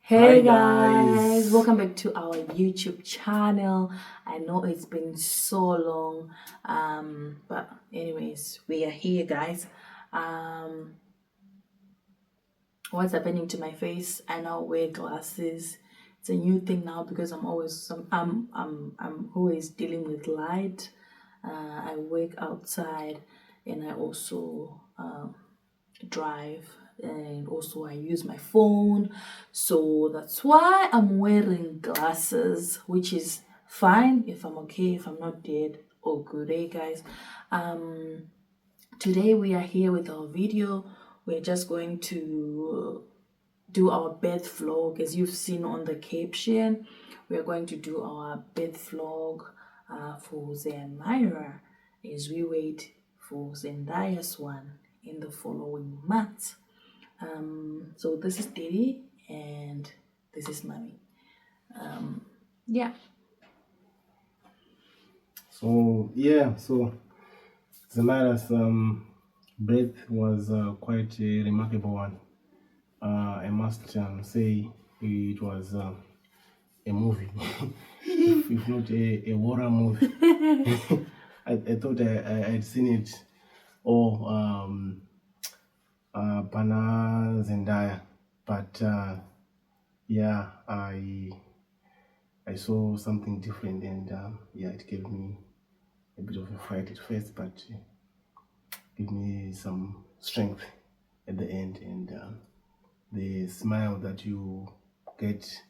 Hey guys, welcome back to our YouTube channel. I know it's been so long, but anyways, we are here, guys. What's happening to my face? I now wear glasses. It's a new thing now because I'm always dealing with light. I work outside, and I also drive, and also I use my phone, so that's why I'm wearing glasses, which is fine if I'm okay, if I'm not dead or good. Hey guys, today we are here with our video. We're just going to do our birth vlog. As you've seen on the caption, we are going to do our birth vlog for Zamira as we wait for Zendaya's one in the following months. So this is Daddy and this is Mommy. Yeah. So Zamira's birth was quite a remarkable one. I must say it was a movie, if not a horror movie. I thought I'd seen it all Pana Zendaya, but I saw something different, and it gave me a bit of a fright at first, but gave me some strength at the end, and the smile that you get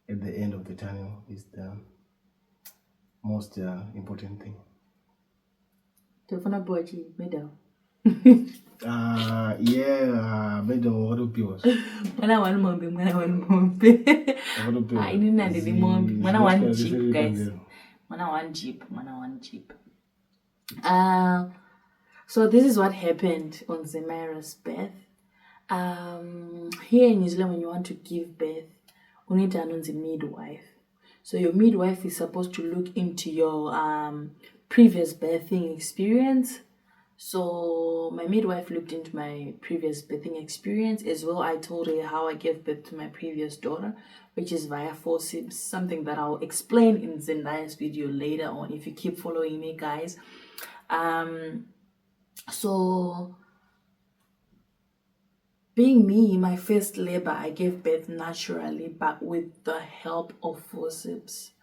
at the end of the tunnel is the most important thing. Medal. Medal, what up yours? Mwana one mombe. I didn't know the mombe. Mwana one jeep, guys. Mwana one jeep. So this is what happened on Zamira's birth. Here in New Zealand, when you want to give birth, you need to announce a midwife. So your midwife is supposed to look into your previous birthing experience. So my midwife looked into my previous birthing experience as well. I told her how I gave birth to my previous daughter, which is via forceps, something that I'll explain in Zendaya's video later on if you keep following me, guys. So being me, my first labor, I gave birth naturally, but with the help of forceps.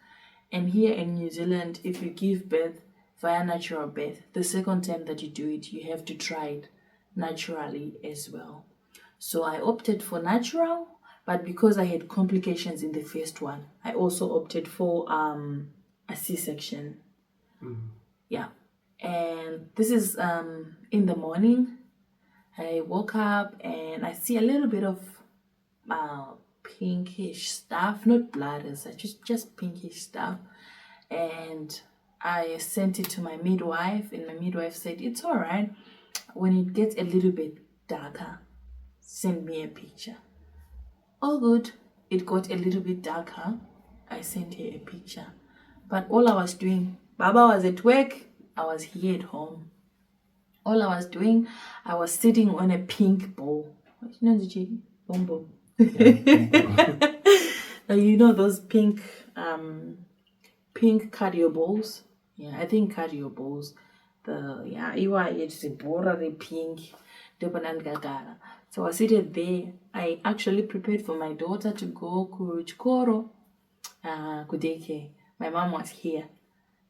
And here in New Zealand, if you give birth via natural birth, the second time that you do it, you have to try it naturally as well. So I opted for natural, but because I had complications in the first one, I also opted for a C-section. Yeah. And this is in the morning. I woke up and I see a little bit of pinkish stuff, not blood as such, just pinkish stuff. And I sent it to my midwife, and my midwife said, it's all right. When it gets a little bit darker, send me a picture. All good. It got a little bit darker. I sent her a picture. But all I was doing, Baba was at work, I was here at home. All I was doing, I was sitting on a pink bowl. You know those pink cardio bowls? Yeah, I think cardio bowls. It's a border pink. So I was seated there. I actually prepared for my daughter to go to Chikoro, Kudeke. My mom was here,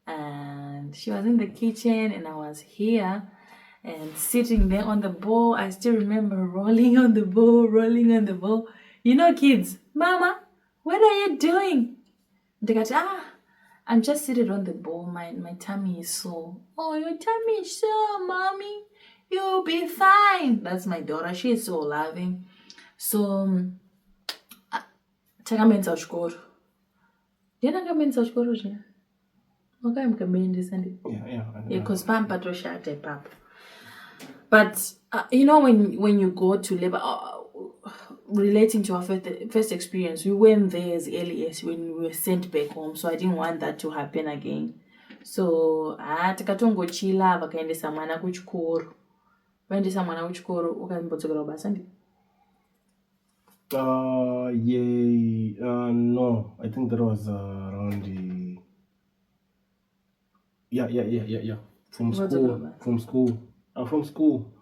and she was in the kitchen, and I was here. And sitting there on the bowl, I still remember rolling on the bowl. You know, kids, Mama, what are you doing? They got, I'm just seated on the bowl. My tummy is sore. Oh, your tummy is sore, Mommy. You'll be fine. That's my daughter. She is so loving. So, takamenza uchikoro. Ndiyena kamenza uchikoro zviya. Okay, mukamendeesa ndi. Yeah. Because pampa toshate papa. But you know, when you go to labor, relating to our first experience, we went there as early as when we were sent back home, so I didn't want that to happen again. So takatongochila vakaendesa mwana kuchikoro. Vaendesa mwana kuchikoro ukambodzokera kubasa ndi. think that was around the yeah. From school,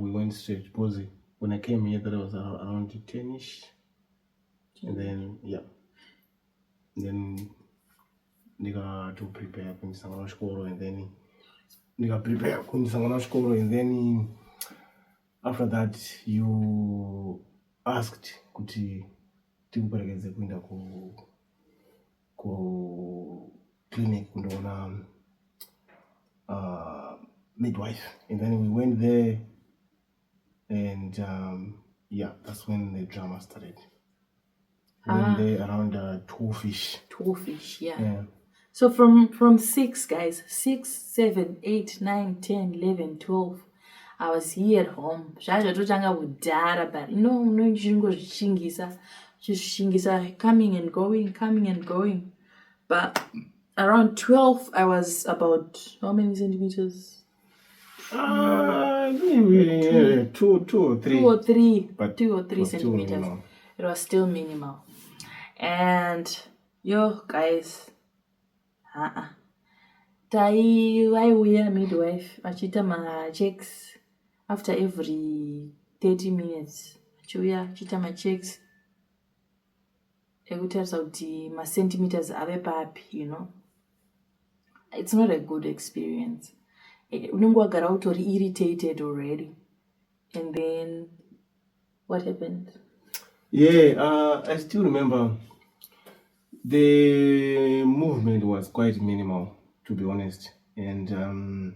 we went straight Posy. When I came here, that was around 10ish, and then then nika to prepare kunisangana xikolo, and then nika prepare kunisangana xikolo, and then after that you asked kuti tikuperekedze kuenda ku clinic kundoona midwife, and then we went there, and that's when the drama started. We went there around 12ish. 12ish, yeah. Yeah. So from 6, guys, 6, 7, 8, 9, 10, 11, 12, I was here at home. Zvazvatotanga kudhara, but zvishingisa coming and going. But around 12, I was about how many centimeters? Maybe 2 or 3. 2 or 3. But 2 or 3 centimeters. Minimal. It was still minimal. And guys, waiuya midwife achiita machecks after every 30 minutes. Achiuya achiita machecks ekutarisa kuti macentimeters ave papi, It's not a good experience. Unenge wagara utori irritated already. And then what happened? Yeah, I still remember the movement was quite minimal, to be honest. And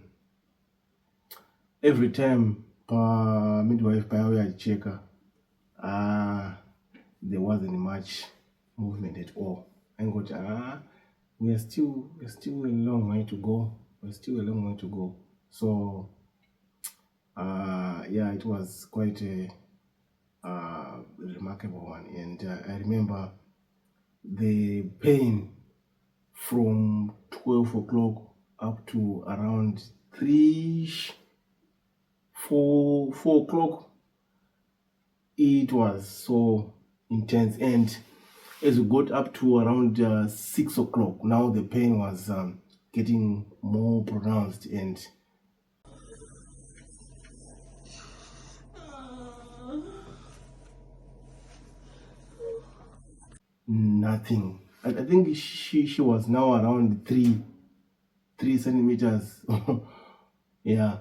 every time midwife by checker, there wasn't much movement at all. And got we're still a long way to go. So it was quite a remarkable one. And I remember the pain from 12 o'clock up to around 4 o'clock. It was so intense, and as we got up to around 6 o'clock, now the pain was getting more pronounced, and nothing. I think she was now around 3 centimeters. Yeah.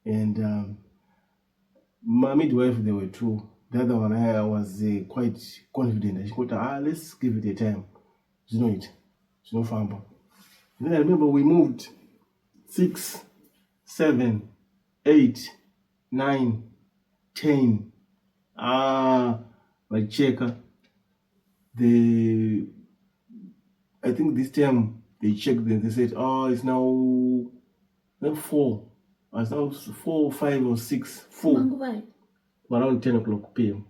And my midwife, they were two. The other one, I was quite confident. She thought, let's give it a time. You know it. It's no fun. Then I remember we moved 6, 7, 8, 9, 10. My checker. I think this time they checked and they said, it's now 4. It's now 4, 5 or 6. 4. Around 10 o'clock p.m.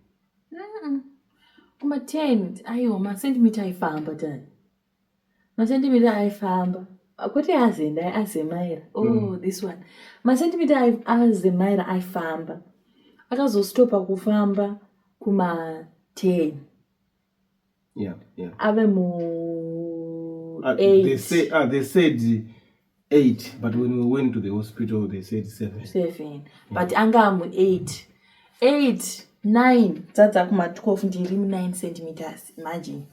Kuma 10, aiwa macentimeter aifamba tani. Macentimeter aifamba. Kwete azenda azemaira. This one. Macentimeter azemaira aifamba. Akazostopa kufamba kuma 10. Yeah. Ave mu 8. They said 8, but when we went to the hospital, they said 7. 7. But anga mu 8. 8, 9, dzadza kuma 12 ndiri 9 centimeters. Imagine.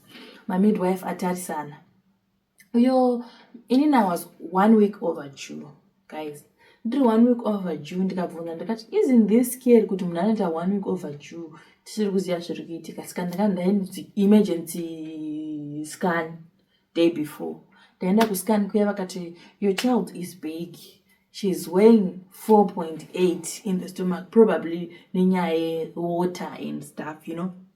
My midwife atarisana. Inini I was 1 week overdue, guys. Ndiri 1 week overdue ndikabvunza ndikati, isn't this scary kuti munhu anoita 1 week overdue tisiri kuziva zviri kuitika? Saka ndakandainzi emergency scan day before. Ndaenda kuscan kuya vakati, your child is big. She's weighing 4.8 in the stomach, probably nenyaya water and stuff,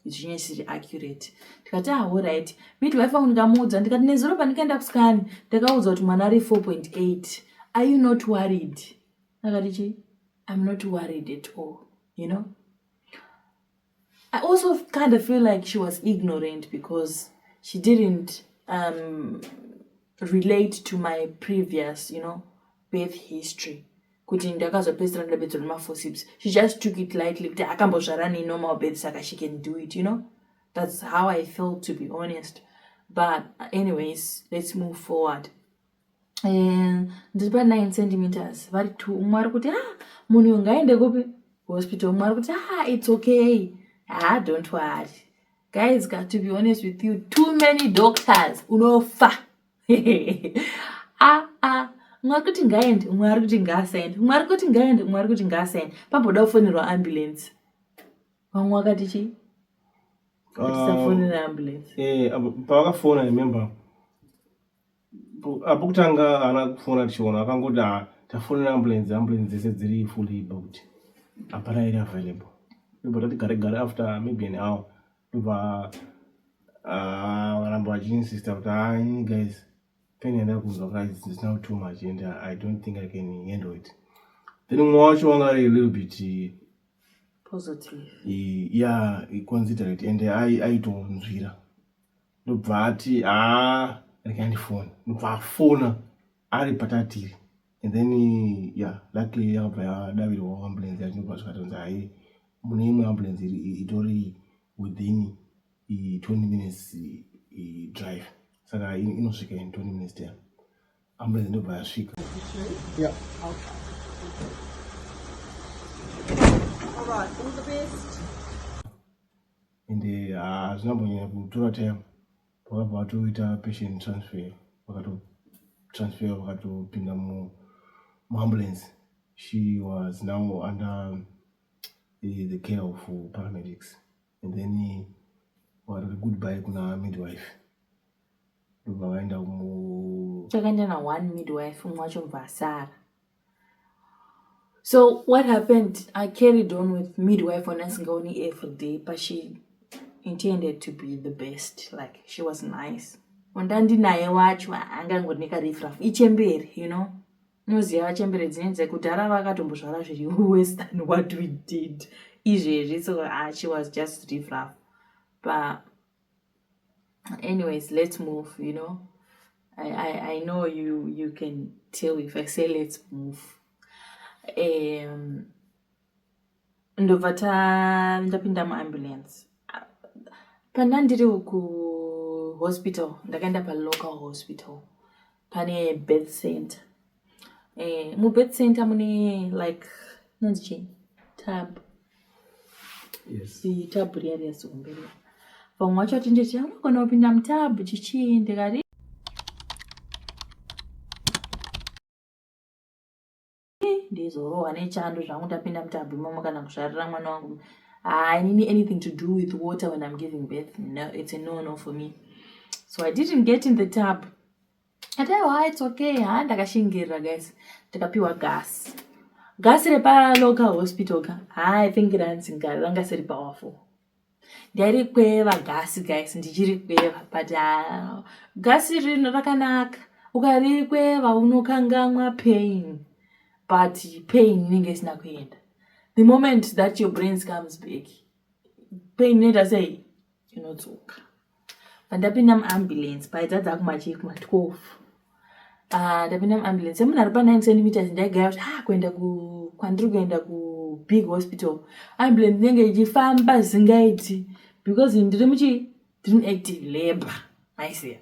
zvinenge accurate. Ndikati alright. Midwife wangu ndikamuudza ndikati nezuro pandikaenda kuscan ndakaudzwa kuti mwana ari 4.8. Are you not worried? Akati I'm not worried at all, I also kind of feel like she was ignorant because she didn't relate to my previous, birth history. Kuti ndakazopedzisira ndabedzwa nemaforceps. She just took it lightly. Kuti akambozvara normal birth saka she can do it, That's how I felt, to be honest. But anyways, let's move forward. Ndiri pa 9 centimeters vari 2. Umwe ari kuti munhu ngaende kupi hospital. Umwe ari kuti it's okay. Don't worry guys, got to be honest with you, too many doctors unofa. Umwe ari kuti ngaende, umwe ari kuti ngaasaende, umwe ari kuti ngaende, umwe ari kuti ngaasaende. Pamboda kufonera ambulance. Vamwe vakati chii? Tisafonera ambulance. Pavakafona remember apo kutanga ana kufona tichiona akangoti tafonera ambulance dzese dziri fully booked, hapana iri available. Ndobva tati gare after maybe an hour ndobva varamba vachiinsista kuti guys, pain yandari kunzwa guys is now too much and I don't think I can handle it. Then umwe wacho wanga ari a little bit positive, considerate and aitonzvira. Ndobva ati rekandifona, ndobva afona ari patatiri, and then luckily yakabva yadavirwa ambulance yacho. Ndobva zvikatonzi mune imwe ambulance itori within 20 minutes drive, saka inosvika in 20 minutes there. Ambulance ndobva yasvika. Yeah. Okay. All right, all the best. And hazvinambonyanya kutora time, vakabva vatoita patient transfer, vakatopinda muambulance. She was now under the care of paramedics, and then varati goodbye kuna midwife. Ndobva vaenda chakaenda na one midwife, umwe wacho mbva asara. So what happened, I carried on with midwife on Asingaoni every day, but she intended to be the best. Like, she was nice. Ondandi naye wacho angangonika riffraff ichembere, you know. Noziva vachembere dzinenze kudhara vakatombozvara zviri worse than what we did izvezvi. So she was just riffraff. But anyways, let's move, you know. I know you can tell if I say let's move. Ndobva ndapinda muambulance. Pandandiri kuhospital, ndakaenda palocal hospital, pane birth center. Mubirth center mune like nonzi chii, tab. Yes. Tab riya riyasombera. Vamwe vacho vati ndeti unogona kupinda mutab chichii, ndikati ndizorohwa nechando zvangu ndapinda mutab imomo kana kuzvarira mwana wangu. I need anything to do with water when I'm giving birth. No, it's a no for me. So I didn't get in the tub. I thought, it's okay. Ndakashingirira guys. Ndikapiwa gas. Gas repa local hospital ka. I think ranga siri powerful. Ndari kweva gas guys, ndichiri kweva, but gas rino rakanaka. Ukari kweva unokangamwa pain. But pain inenge isina kuenda. The moment that your brains comes back, pain neta say inodzoka. Ndapinda muambulance paitadza kumacheki ma12. Ndapinda muambulance munhu ari pa 9 centimeters. Ndaigaya kuti kuenda kwandiri kuenda big hospital, ambulance inenge ichifamba zingaiti because ndiri active labor. Maisiya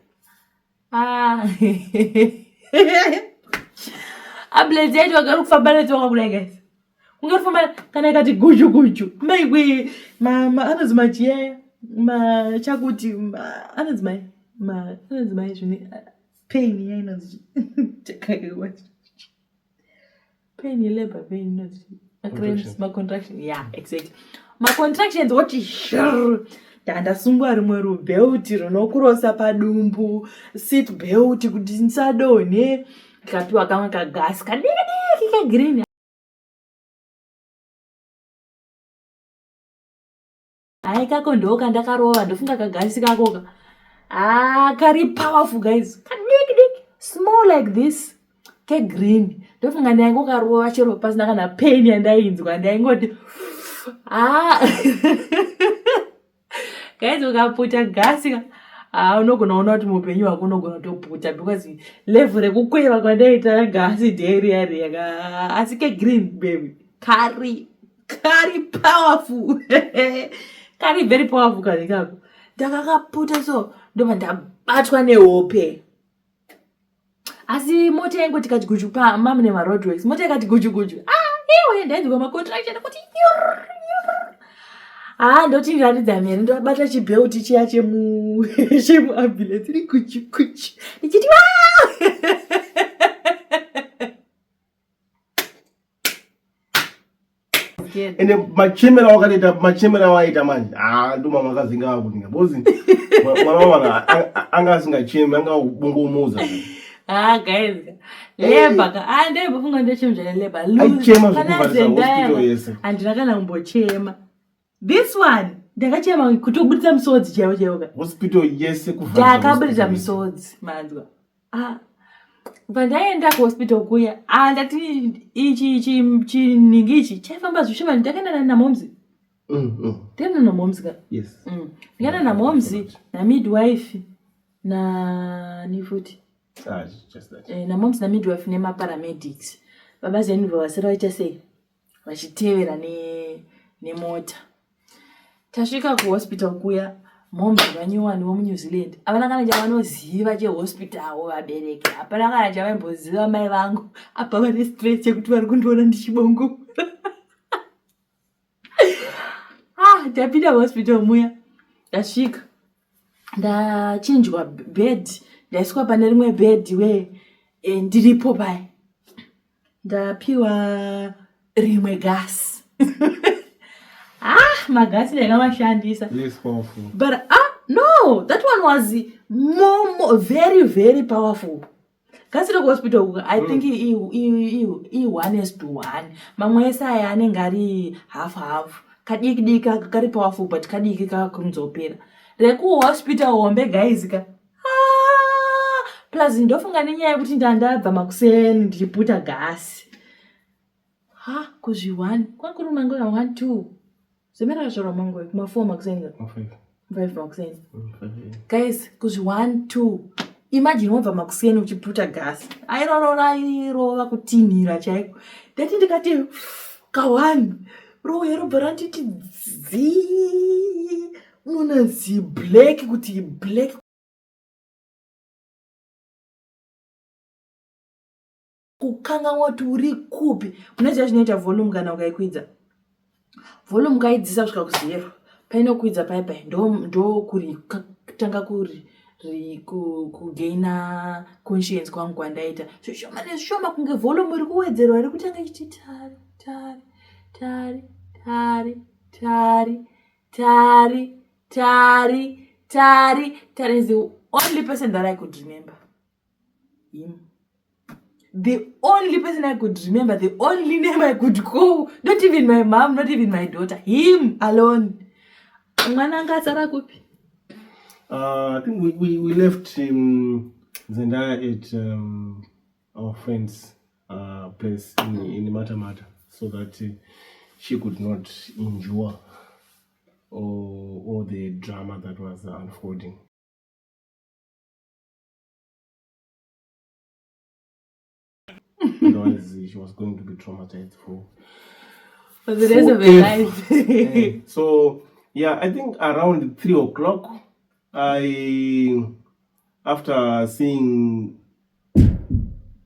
ambulance yacho agari kufamba netsoka kudai guys. Ungafamba kana ikati guju maigwe anonzi majiyaya chakuti anonzi mai zvine pain yainonzi pain yelabor pain inonzi macontraction. Yeah, exactly. Macontractions wati ndandasungwa rimwe rubheuti rinokurosa padumbu, seat belt kuti ndisadonhe. Ndikapiwa kamwe kagasi kadiki kagreen. Kako ndoka ndakarova ndofunga kagasi kakoka. Kari powerful guys. Kadiki small like this. Ke green. Ndofunga ndaingo karova chero pasina kana pain yandainzwa, ndaingoti guys, ukaputa gasi unogona kuti mupenyu wako unogona kutoputa because level rekukweva kwandaita gasi daily asi ke green baby. Kari powerful. Kari very powerful kari kako. ndakakaputa so ndobva ndabatwa nehope. Asi mota yangu tikati guchu mamu nemaroadworks, mota yakati guchu. Iwe ndainzwa macontraction kuti ndoti ndaridza mhere ndobata chibheuti chiya chemuambulance ri guchu ndichiti ende machemera waita manje ndoma makazinga kuninga bozi mwana wanga anga asingachemi anga ubongomuza guys leba ka ndaibofunga ndochemzvana leba aichema zvekuvarisa hospital yese handina kana kumbochema. This one ndakachema kutobudisa musodzi chaiwo ka hospital yese kuvarisa ndakabudisa musodzi manzwa. Pandaenda kuhospital kuya ndati ichi chiningi ichi chaifamba zvishoma. Ndakaenda namomzi ndenda namomzi ka yes ndikaenda namomzi namidwife nifuti just that namomzi namidwife nemaparamedics. Baba zenu vasera vaita sei vachitevera nemota. Tasvika kuhospital kuya momzi vanyowani womu New Zealand hapana kana chavanoziva chehospital vabereki, hapana kana chavamboziva mai vangu apa vane stress chekuti vari kundiona ndichibongo. Ndapinda hospital muya ndasvika ndachinjwa bed ndaiswa pane rimwe bed ndiripo pai ndapiwa rimwe gasi. Magasi ndakamashandisa less powerful but no, that one was more very very powerful. Gasi rekuhospital I think i 1:1 mamwe ese aya anenge ari half kadiki kari powerful but kadiki kakunzopera. Rekuhospital hombe guys ka plus ndofunga nenyaya yekuti ndandabva makuseni ndichiputa gasi kuzvi1 kwakuri mangoya 1 2 zemera zvaro mangoya kuma 4 makuseni 5 makuseni guys kuzvi 1 2 imagine wabva makuseni uchiputa gasi airova kutinhira chaiko. Ndati ndikati ka1 roya robva randiti dzii unonzi black kuti black kukanganwa kuti uri kupi. Unoziva zvinoita volume kana ukaikwidza volume ukaidzisa kusvika ku0 painokwidza paipai ndo tanga kugaina conscience kwangu kwandaita zvishoma nezvishoma kunge volume iri kuwedzerwa iri kutanga ichiti tari is the only person that I could remember. Him. The only person I could remember, the only name I could call, not even my mom, not even my daughter, him alone. I think we left Zendaya at our friend's place in Matamata so that she could not endure all the drama that was unfolding. Otherwise, she was going to be traumatized for the rest of her life. So, yeah, I think around 3 o'clock, after seeing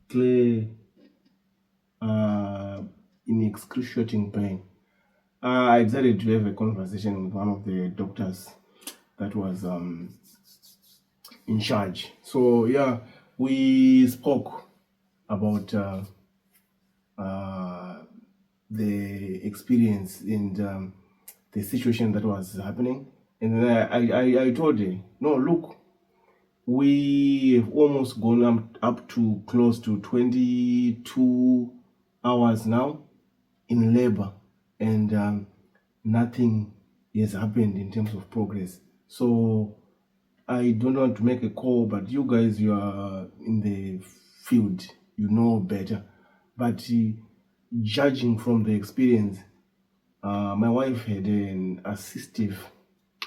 Claire in excruciating pain, I decided to have a conversation with one of the doctors that was in charge. So, yeah, we spoke about the experience and the situation that was happening. And then I told her, no, look, we have almost gone up to close to 22 hours now in labor, and nothing has happened in terms of progress. So I don't want to make a call, but you guys, you are in the field, you know better. But judging from the experience, my wife had an assistive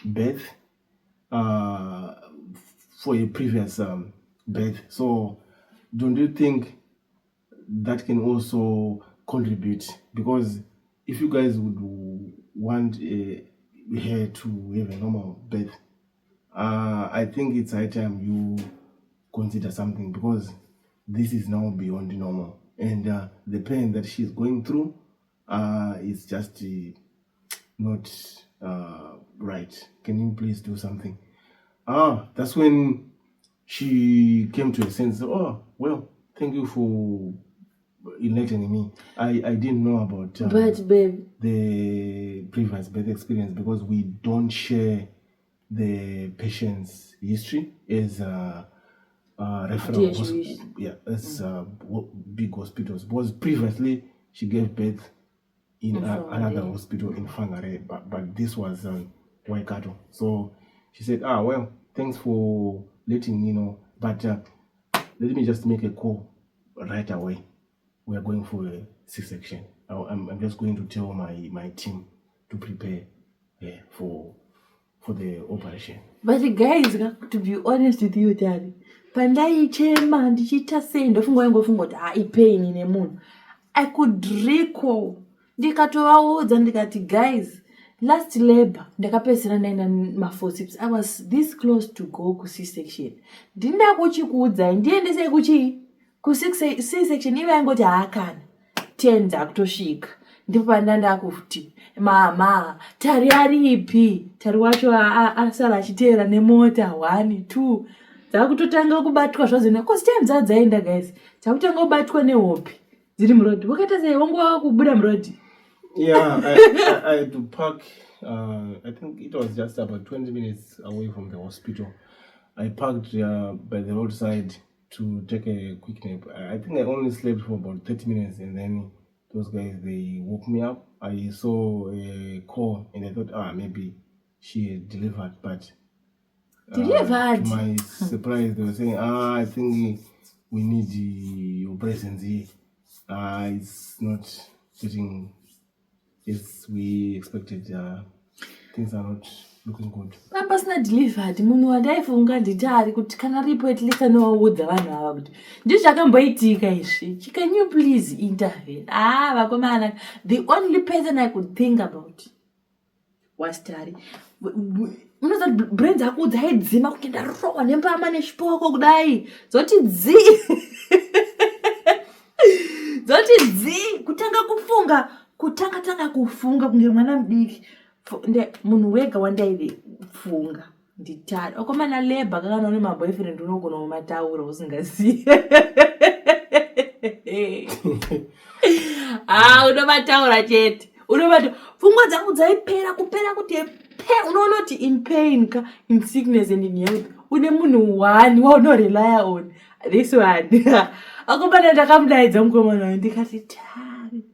birth for a previous birth. So don't you think that can also contribute? Because if you guys would want her to have a normal birth, I think it's high time you consider something, because this is now beyond normal, and the pain that she's going through is just not right. Can you please do something? That's when she came to a sense. Oh, well, thank you for enlightening me. I didn't know about But babe, the previous birth experience, because we don't share the patient's history as referral Yes, you wish. as big hospitals, because previously she gave birth in another hospital in Fangare, but this was Waikato. So she said, well, thanks for letting me know, but let me just make a call right away. We are going for a C-section. I'm just going to tell my team to prepare for the operation. But guys, to be honest with you, Daddy, pandaichema ndichita sei ndofunga kuti ipain nemunhu. I could recall ndikatovaudza ndikati guys, last labor ndakapedzera ndaenda maforceps. I was this close to go ku C-section. Ndinda kuchikuudzai ndiendesei ku C-section ive aingoti haakana 10 dzakutosvika. Ndipo pandanda kuti mama tari aripi, tari wacho asara achiteera nemota 1 2 dzakutotanga kubatwa zvazvo kosi time dzadzaenda guys, dzakutanga kubatwa nehope dziri murodhi. Wakaita sei wangu kubuda murodhi? Yeah, I had to park. I think it was just about 20 minutes away from the hospital. I parked by the roadside to take a quick nap. I think I only slept for about 30 minutes, and then those guys, they woke me up. I saw a call and I thought, maybe she had delivered, but Delivered? to my surprise, they were saying, I think we need your presence here. It's not getting as we expected. Things are not looking good. Pasina delivered, munhu wandaifunga nditari kuti kana ripo at least anovaudza vanhu ava kuti ndizvakamboitika izvi. Can you please intervene? Vakomana, the only person I could think about was Tari. Unoza brains ako dzaidzima kuti ndarowa nempama neshipoko kudai. Dzoti dzi kutanga kufunga kunge mwana mudiki. Munhu wega wandaifunga nditari. Akomana labor kakana une maboyfriend unogona kumataura usingazivi. Unomataura chete. Pfungwa dzangu dzaipera kupera kuti unoona kuti in pain in sickness and in health une munhu one waunorely on. This one. Akomana ndakamudaidza mukomana ndikati Tari.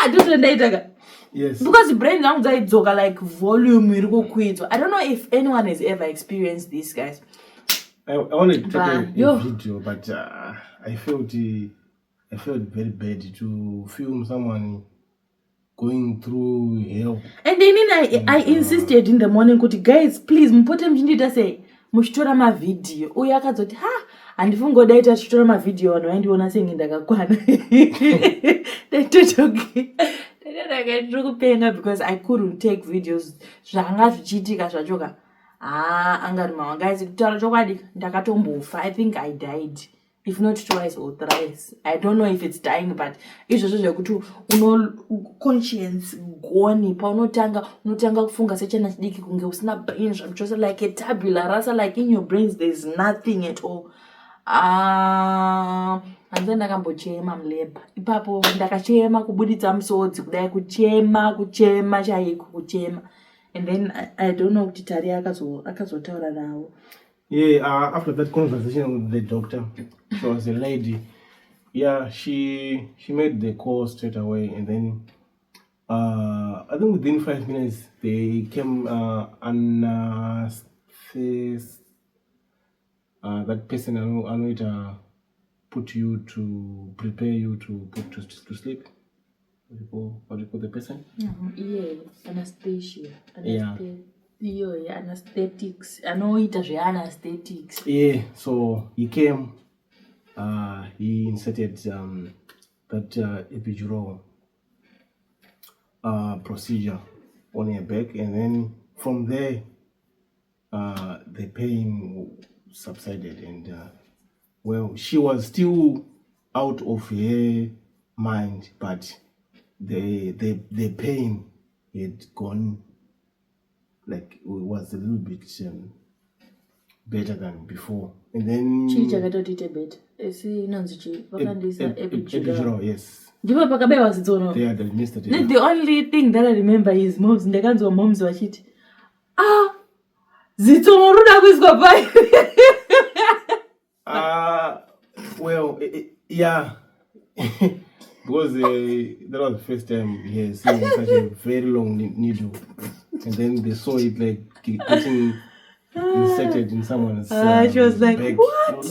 Ndozondaitaga. Yes. Because brain now dzaidzoka like volume iri kukwidzwa. I don't know if anyone has ever experienced this, guys. I wanted to take a video, but I felt very bad to film someone going through hell. And then I insisted in the morning, guys, please, mpote mchindita say, muchitora ma video. Uya akadzoti, handifungoda tichitora ma video ano andiona senge ndakakwana. Ndakatokupenga because I couldn't take videos. Zvanga zvichiitika zvachoka. Angari mawa guys, kutaura chokwadi ndakatombofa. I think I died. If not twice or thrice. I don't know if it's dying, but izvozvo zvekuti conscience gone paunotanga kufunga sechana chidiki kunge usina brain zvachose like a tabula rasa, like in your brains there's nothing at all. Hanzi ndakambochema muleba. Ipapo ndakachema kubuditsa musodzi kudai kuchema chaiko kuchema. And then I don't know kuti Tari akazotaura nawo. Yeah, after that conversation with the doctor, she was a lady. Yeah, she made the call straight away, and then I think within 5 minutes they came that person I know it put you to prepare you to put to sleep. What do you call the person? Yeah, anesthesia. Yeah. Anesthetics. I know it as anesthetics. Yeah, so he came, he inserted that epidural procedure on her back, and then from there the pain subsided, and well, she was still out of her mind, but the pain had gone, like, it was a little bit better than before. And then epidural, yes. They had administered it. The only thing that I remember is moms wachiti. Zitsono ruda kuiswa pai. Well, yeah. Because that was the first time seeing such a very long needle, and then they saw it like getting inserted in someone's she was like, back. what?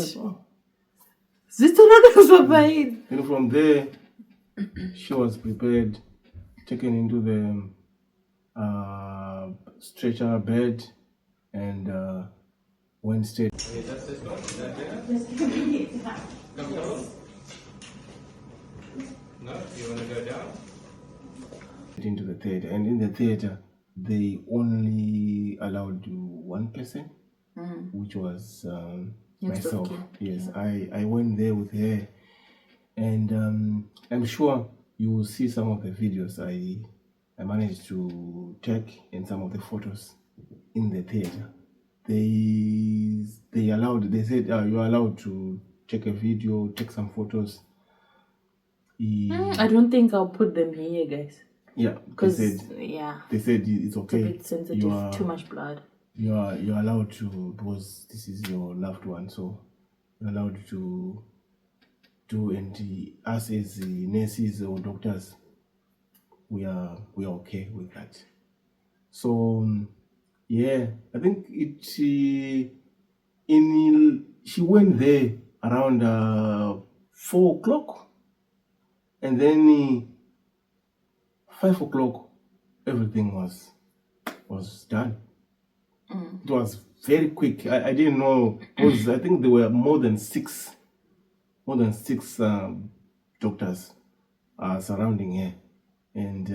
And from there, she was prepared, taken into the stretcher bed, and went straight. No, you want to go down? Into the theater, and in the theater, they only allowed one person, which was myself. Yes, I went there with her, and I'm sure you will see some of the videos I managed to take, and some of the photos in the theater. They said you're allowed to take a video, take some photos. I don't think I'll put them here, guys. Yeah, because they said it's okay. It's a bit sensitive, too much blood. You're allowed to, because this is your loved one, so you're allowed to do, and us as nurses or doctors, we are okay with that. So yeah, I think she went there around 4 o'clock, and then 5 o'clock everything was done. It was very quick. I didn't know, because I think there were more than six doctors surrounding her, and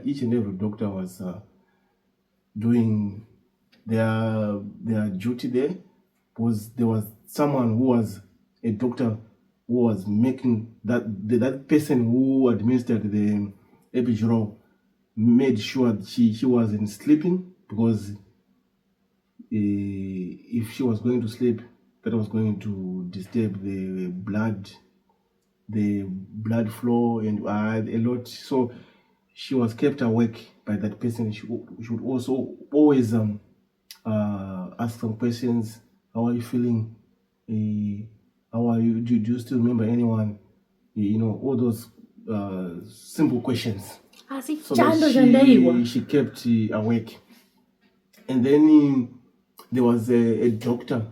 each and every doctor was doing their duty there, because there was someone who was a doctor who was making that person who administered the epidural made sure that she wasn't sleeping, because if she was going to sleep, that was going to disturb the blood flow and a lot. So she was kept awake by that person. She would also always ask some questions. How are you feeling? How are you? Do you still remember anyone? All those simple questions. So that she kept awake. And then there was a doctor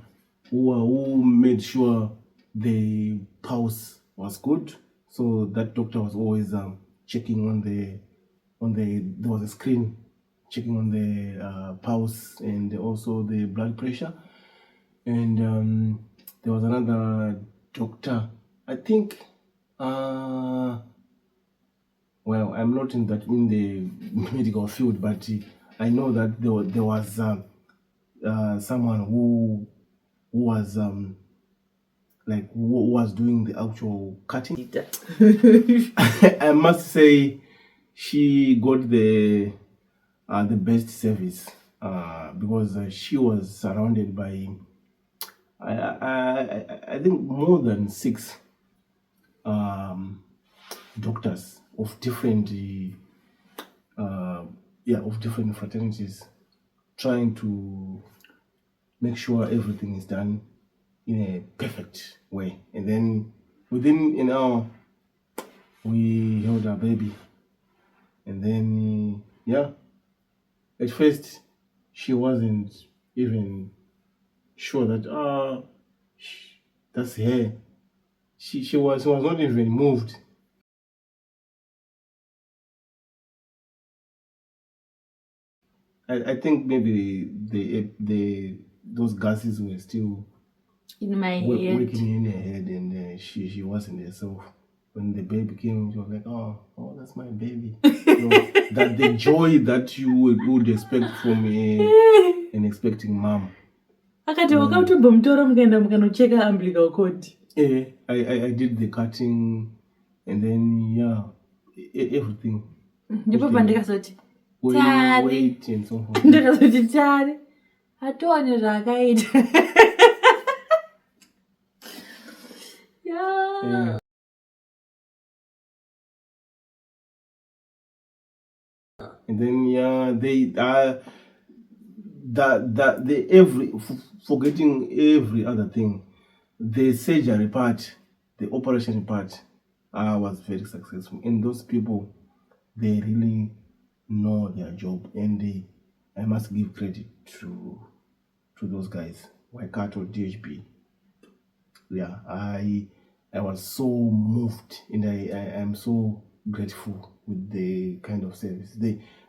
who made sure the pulse was good. So that doctor was always checking on there was a screen checking on the pulse and also the blood pressure. And there was another doctor, I think, well, I'm not in the medical field, but I know that there was someone who was who was doing the actual cutting. I must say she got the best service because she was surrounded by I think more than 6 doctors of different fraternities, trying to make sure everything is done in a perfect way. And then within an hour we held our baby. And then at first she wasn't even sure that that's her. She was not even moved. I think maybe those gases were still in my head, working in her head, and she wasn't herself. when the baby came, she was like, oh, that's my baby. That the joy that you would expect from an expecting mom. Akati wakautombo mutora mukaenda mukanocheka umbilical cord. I did the cutting and then everything. Ndipo pandikazoti weight and so forth. Ndakazoti tari atone zvakaita. Yeah. And then they forgetting every other thing, the surgery part, the operation part, was very successful. And those people, they really know their job, and I must give credit to those guys, Waikato, DHB. Yeah, I was so moved, and I am so grateful with the kind of service.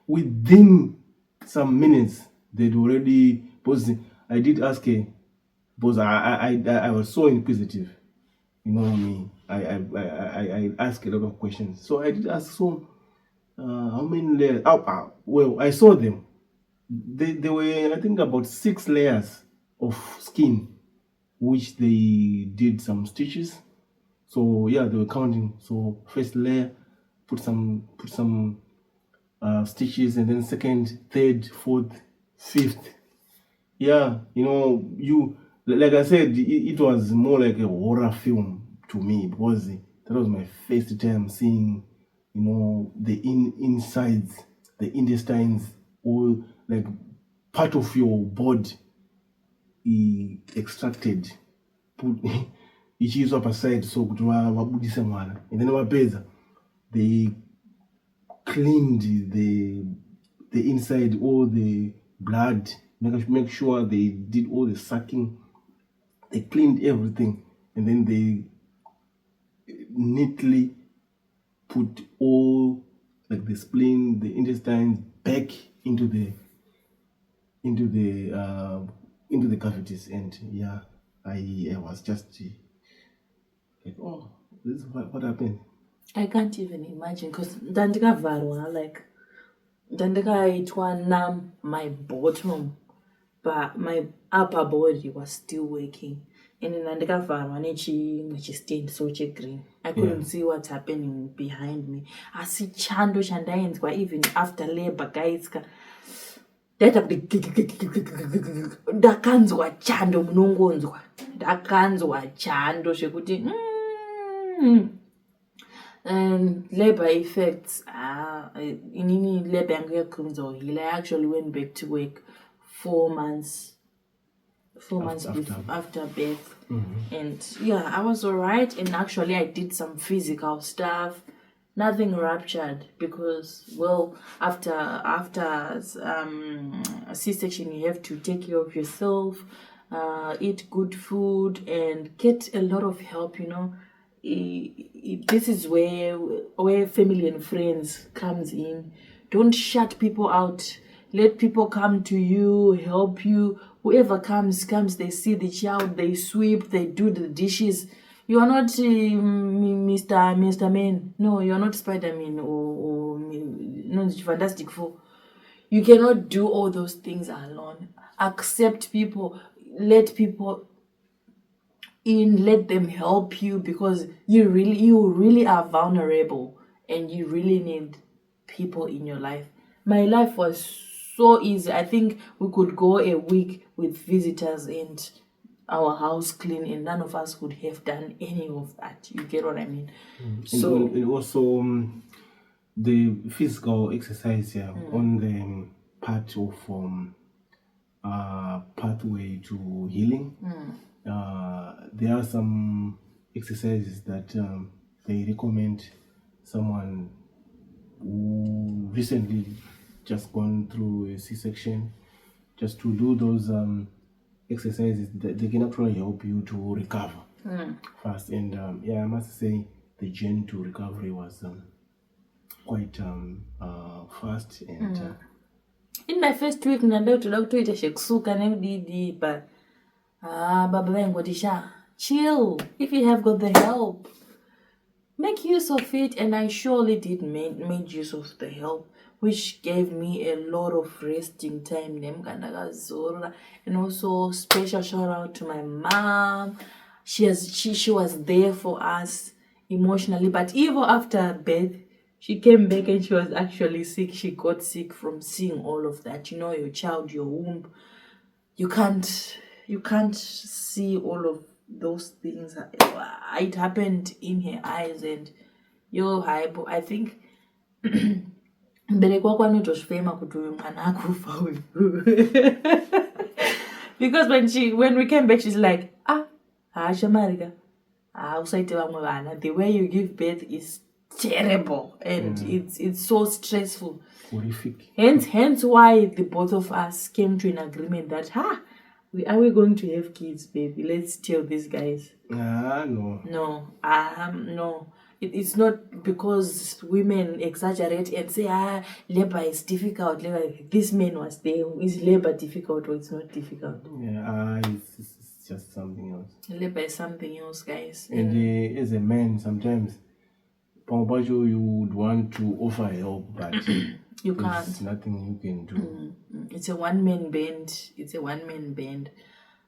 Within some minutes, they'd already, because I did ask her, because I was so inquisitive, you know me. I asked a lot of questions. So I did ask, so how many layers? Well, I saw them. They were, I think, about 6 layers of skin, which they did some stitches. So yeah, they were counting. So first layer, put some stitches, and then second, third, fourth, fifth. Yeah, you like I said, it was more like a horror film to me, because that was my first time seeing, the insides, the intestines, or like part of your body extracted, put ichiiswa aside, so kuti vabudise mwana, and then vapedza they cleaned the inside, all the blood, make sure they did all the sucking, they cleaned everything, and then they neatly put all, like the spleen, the intestines, back into the cavities. And yeah, I was just like, oh, this is what happened. I can't even imagine, because ndandikavarwa, like ndandikaitwa numb my bottom, but my upper body was still working. And ndandikavarwa nechimwe chistand so chegreen. I couldn't see what's happening behind me. Asi chando chandainzwa even after labor, guys. Ndakanzwa chando munongonzwa. Ndakanzwa chando zvekuti and labor effects, inini labor yangu yakunzohila. I actually went back to work 4 months after birth. And yeah, I was alright, and actually I did some physical stuff. Nothing ruptured, because, well, after a C-section, you have to take care of yourself, eat good food, and get a lot of help. This is where family and friends comes in. Don't shut people out. Let people come to you, help you. Whoever comes. They see the child, they sweep, they do the dishes. You are not Mr. Man. No, you are not Spider-Man or no, Fantastic Four. You cannot do all those things alone. Accept people. Let people in. Let them help you, because you really are vulnerable, and you really need people in your life. My life was so easy. I think we could go a week with visitors and our house clean, and none of us could have done any of that. You get what I mean? So, and also the physical exercise on the part of pathway to healing. There are some exercises that they recommend someone who recently just gone through a C-section, just to do those exercises that they can actually help you to recover fast. And I must say the journey to recovery was quite fast. And in my first week, ndatoda kutoita zvekusuka nekudii, but baba vaingotisha chill. If you have got the help, make use of it, and I surely did made use of the help, which gave me a lot of resting time. And also special shout out to my mom. She was there for us emotionally, but even after birth, she came back and she was actually sick. She got sick from seeing all of that. You know, your child, your womb. You can't see all of those things. It happened in her eyes, and I think mbereko wako anotozvifema kuti uyu mwana akufa uyu. Because when we came back, she's like, haashamarika, usaite vamwe vana. The way you give birth is terrible, and it's so stressful. Horrific. Hence why the both of us came to an agreement that are we going to have kids, baby? Let's tell these guys. No. No. It's not because women exaggerate and say, labor is difficult. This man was there. Is labor difficult or it's not difficult? Yeah, it's just something else. Labor is something else, guys. And as a man, sometimes you would want to offer help, but you there's can't. nothing you can do. It's a one-man band.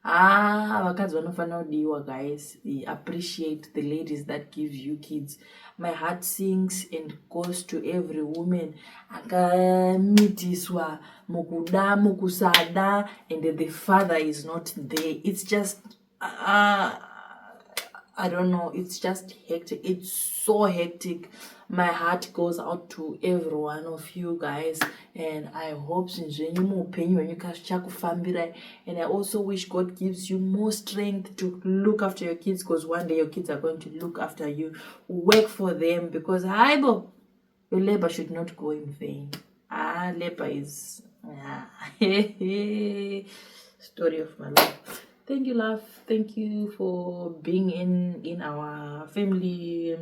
Vakadzi vanofana kudiwa, guys. Appreciate the ladies that give you kids. My heart sings and goes to every woman akamitiswa mukuda mukusada, and the father is not there. It's just I don't know, it's just hectic. It's so hectic. My heart goes out to every one of you guys, and I hope and I also wish God gives you more strength to look after your kids, because one day your kids are going to look after you. Work for them, because your labor should not go in vain. Labor is story of my life. Thank you, love. Thank you for being in our family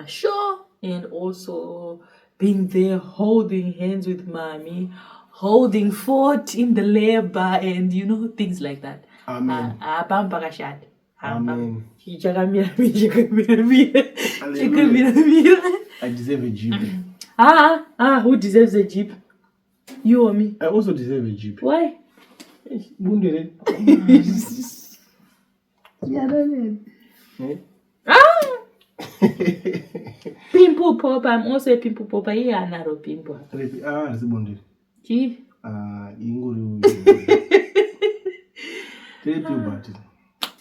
show, and also being there holding hands with mommy, holding fort in the labor, and things like that. Amen. Amen. I deserve a jeep. Who deserves a jeep? You or me? I also deserve a jeep. Why? Pimple pop. I'm also a pimple popper. Yeah, another pimple. Chief.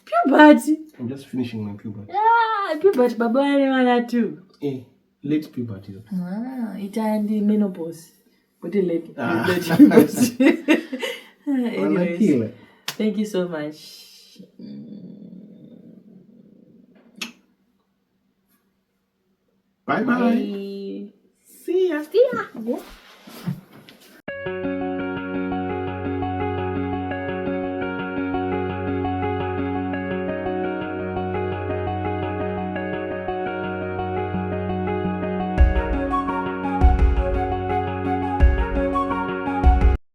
Puberty. I'm just finishing my puberty. Puberty. Baba too. Late puberty. It's the menopause. But late puberty. Anyways, thank you so much. Bye. Bye. See ya. See ya. Yeah.